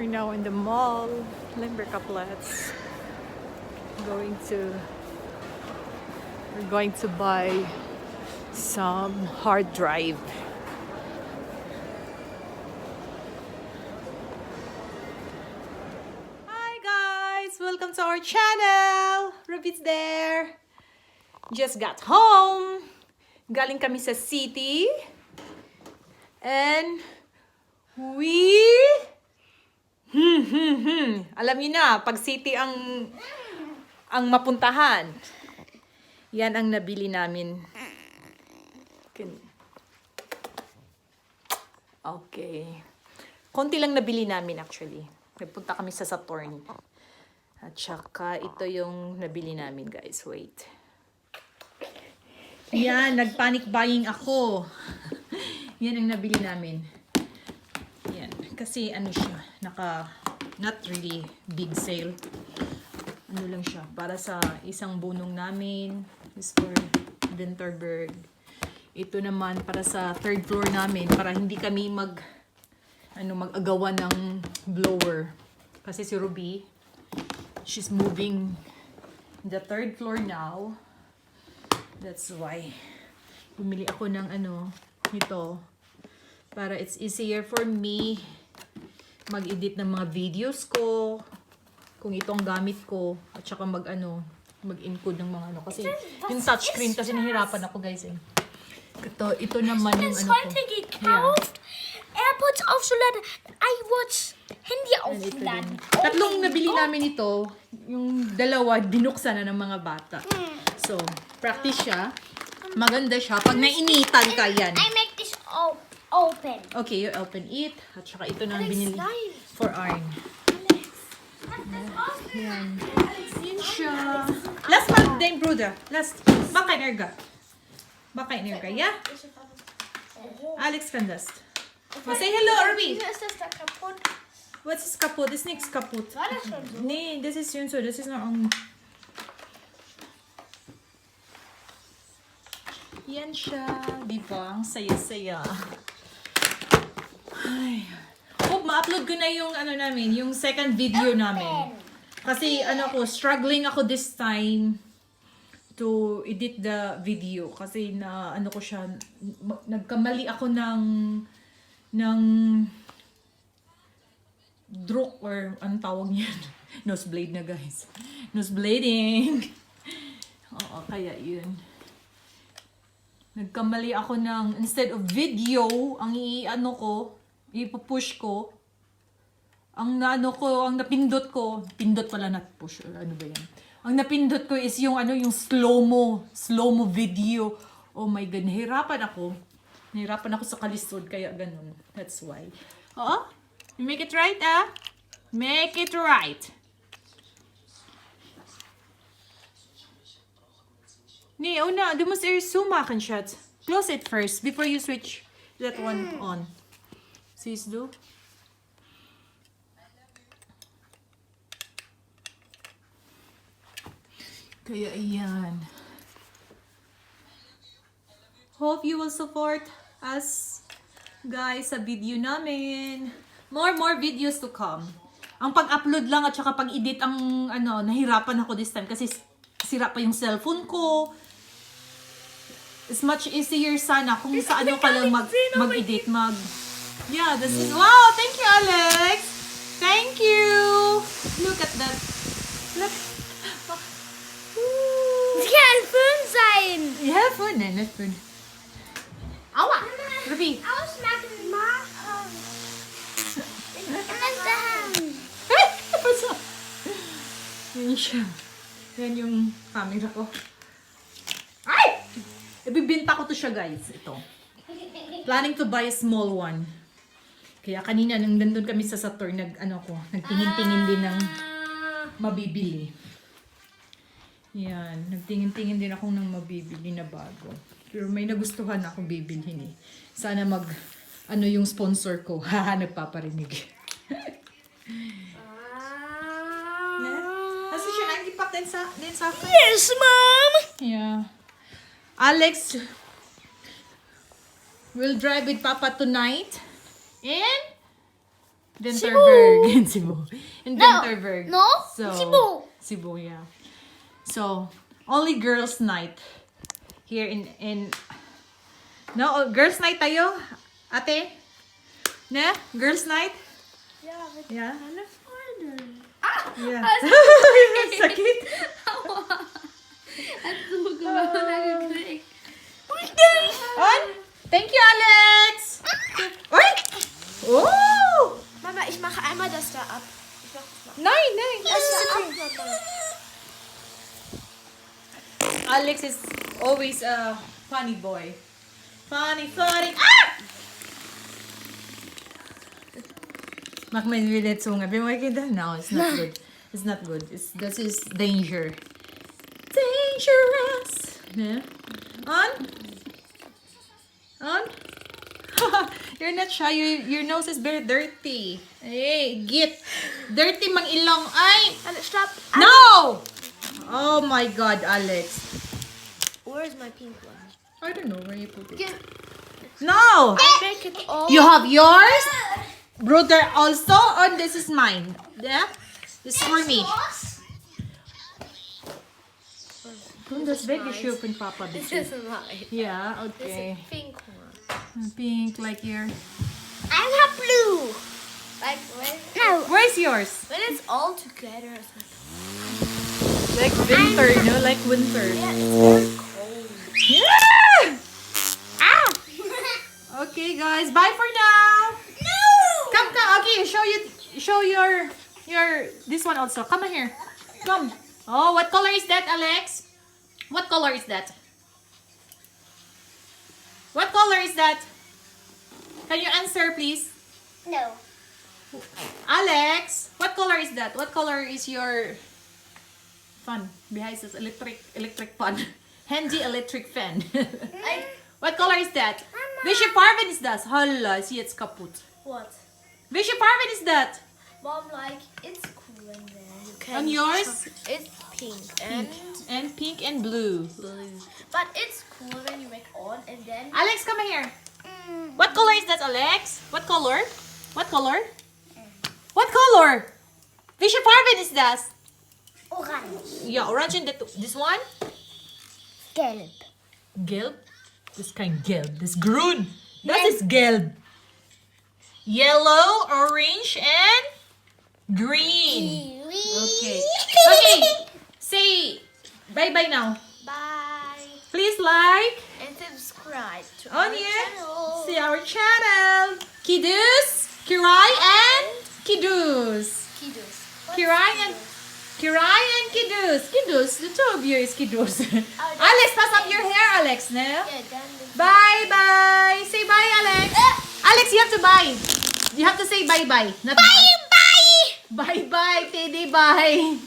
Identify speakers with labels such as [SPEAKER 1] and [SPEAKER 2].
[SPEAKER 1] We're now in the mall, Limber Couplets. We're going to buy some hard drive. Hi guys! Welcome to our channel! Ruby's there! Just got home! Galing kami sa city. And alam niyo na, pag city ang mapuntahan. Yan ang nabili namin. Okay. Konti lang nabili namin actually. Nagpunta kami sa Saturn. At saka ito yung nabili namin, guys. Wait. Yan, nag-panic buying ako. Yan ang nabili namin. Yan. Kasi ano siya, not really big sale. Ano lang siya, para sa isang bunong namin. Is for Winterberg. Ito naman para sa third floor namin, para hindi kami mag-agawan ng blower. Kasi si Ruby, she's moving the third floor now. That's why bumili ako ng nito para it's easier for me mag-edit ng mga videos ko kung itong gamit ko at saka mag-encode ng mga kasi yung touchscreen kasi nahirapan ako, guys eh. Ito naman yung ko.
[SPEAKER 2] AirPods aufzuladen, iWatch, Handy aufladen.
[SPEAKER 1] Tatlong nabili namin ito. Yung dalawa, binuksan na ng mga bata. So, practice siya. Maganda siya. Pag nainitan ka, yan.
[SPEAKER 2] I make this open.
[SPEAKER 1] Okay, you open it. At saka ito na binili for Arn. Yan. Yan siya. Last month, then, brother. Last. Baka inerga. Ja? Alex kann das. Well, say hello, Ruby.
[SPEAKER 2] Wieso ist das da kaputt?
[SPEAKER 1] Was ist kaputt? Ist nichts kaputt.
[SPEAKER 2] War das schon so?
[SPEAKER 1] Nee, das ist schön so. Das ist noch Yan siya. Diba? Ang saya-saya. Ay. Oh, ma-upload ko na yung namin, yung second video namin. Kasi struggling ako this time to edit the video. Kasi nagkamali ako ng drop or anong tawag niyan? Nosebleed na, guys. Nosebleeding. Oo, kaya yun. Nagkamali ako ng, instead of video, ang ipupush ko, ang napindot ko, pindot pala not push, ano ba yan? Ang napindot ko is yung slow-mo video. Oh my God, nahirapan ako sa kalisod, kaya ganun. That's why. Oo? You make it right, ah? Make it right. Nee, du musst erst zumachen, Schatz. Close it first, before you switch that one on. Siehst du? Kaya iyan. Hope you will support us, guys, sa video namin. More videos to come. Ang pag-upload lang at saka pag-edit ang nahirapan ako this time kasi sira pa yung cellphone ko. It's much easier sana kung sa ka lang mag-edit, Yeah, this is wow, thank you, Alex. Thank you. Look at that. Look.
[SPEAKER 2] Es kann ein Föhn sein.
[SPEAKER 1] Ja, Föhn, nein, nicht Föhn. Aua! Ruby!
[SPEAKER 2] Ausmachen.
[SPEAKER 1] Yan siya. Yan yung camera ko. Ay! Ibibinta ko to siya, guys. Ito. Planning to buy a small one. Kaya kanina nang nandun kami sa Saturn, nagtingin-tingin din ng mabibili. Yan, nagtingin-tingin din ako ng mabibili na bago. Pero may nagustuhan akong bibilhin eh. Sana yung sponsor ko. Haha, nagpaparinig. Hast du schon eingepackt den Sachen?
[SPEAKER 2] Yes, Mom.
[SPEAKER 1] Yeah. Alex will drive with Papa tonight. And Denterberg in Cebu. In
[SPEAKER 2] No.
[SPEAKER 1] Denterberg.
[SPEAKER 2] No?
[SPEAKER 1] So,
[SPEAKER 2] Cebu.
[SPEAKER 1] Cebu, yeah. So, only girls' night here in no, girls' night tayo, ate? Ne? Girls' night?
[SPEAKER 2] Yeah, but
[SPEAKER 1] Yeah.
[SPEAKER 2] kind of harder.
[SPEAKER 1] Yeah.
[SPEAKER 2] Ah!
[SPEAKER 1] Sakit.
[SPEAKER 2] At gumagawa na nag-break.
[SPEAKER 1] On. Thank you, Alex. Oy! Oh!
[SPEAKER 2] Mama, ich mache einmal das da ab. Ich mache das mal.
[SPEAKER 1] Nein, nein.
[SPEAKER 2] Das da ab, Mama.
[SPEAKER 1] Alex is always a funny boy. Funny. Ah! Mach mein wieder Zunge. Bin mal kinder? No, it's not good. It's not good. This is danger. Dangerous. Yeah. On. You're not shy. Your nose is very dirty. Hey, get dirty mang ilong. Ay.
[SPEAKER 2] Alex, stop.
[SPEAKER 1] No! Oh my God, Alex.
[SPEAKER 2] Where's my pink one?
[SPEAKER 1] I don't know where you put it.
[SPEAKER 2] Get,
[SPEAKER 1] No!
[SPEAKER 2] make it all.
[SPEAKER 1] You have yours? Brother also? Oh, this is mine. Yeah? This is for me. Das weggeschoben, Papa.
[SPEAKER 2] This is mine.
[SPEAKER 1] Yeah,
[SPEAKER 2] This
[SPEAKER 1] okay.
[SPEAKER 2] is pink one.
[SPEAKER 1] Pink, like here.
[SPEAKER 2] I have blue. Like when? No.
[SPEAKER 1] Where's yours?
[SPEAKER 2] When it's all together. It's
[SPEAKER 1] Like winter, you know? Like winter.
[SPEAKER 2] yeah, it's very cold.
[SPEAKER 1] Yeah!
[SPEAKER 2] Ah!
[SPEAKER 1] Okay, guys. Bye for now.
[SPEAKER 2] No!
[SPEAKER 1] Come. Okay, show your this one also. Come here. Come. Oh, what color is that, Alex? What color is that? What color is that? Can you answer, please?
[SPEAKER 2] No.
[SPEAKER 1] Alex, what color is that? What color is your fan? Behind this electric fan. Handy electric fan. What color is that? Welche Farbe ist das? Hala, ist jetzt kaputt.
[SPEAKER 2] What?
[SPEAKER 1] Welche Farbe ist that?
[SPEAKER 2] Mom, like, it's cool in there. You can
[SPEAKER 1] And yours?
[SPEAKER 2] It's pink and
[SPEAKER 1] And pink and blue.
[SPEAKER 2] blue. But it's cool when you make on and then...
[SPEAKER 1] Alex, come here. What color is that, Alex? What color? What color? What color? Welche Farbe ist das?
[SPEAKER 2] Orange.
[SPEAKER 1] Yeah, orange and this one?
[SPEAKER 2] Gelb.
[SPEAKER 1] Gelb? Das ist kein Gelb. Das ist grün. Das ist Gelb. Yellow, orange, and green. Okay. Okay. Say bye-bye now.
[SPEAKER 2] Bye.
[SPEAKER 1] Please like
[SPEAKER 2] And subscribe to
[SPEAKER 1] on
[SPEAKER 2] our
[SPEAKER 1] here.
[SPEAKER 2] channel.
[SPEAKER 1] See our channel. Kiddos, Kiray, and Kiddos.
[SPEAKER 2] Kiddos.
[SPEAKER 1] Kiray and Kiddos. Kiddos, the two of you is Kiddos. Alex, pass up your hair, Alex. No?
[SPEAKER 2] Yeah, then the...
[SPEAKER 1] Bye-bye. Say bye, Alex. Alex, you have to bye. You have to say bye-bye. Not bye.
[SPEAKER 2] Bye!
[SPEAKER 1] Bye-bye, Teddy. Bye.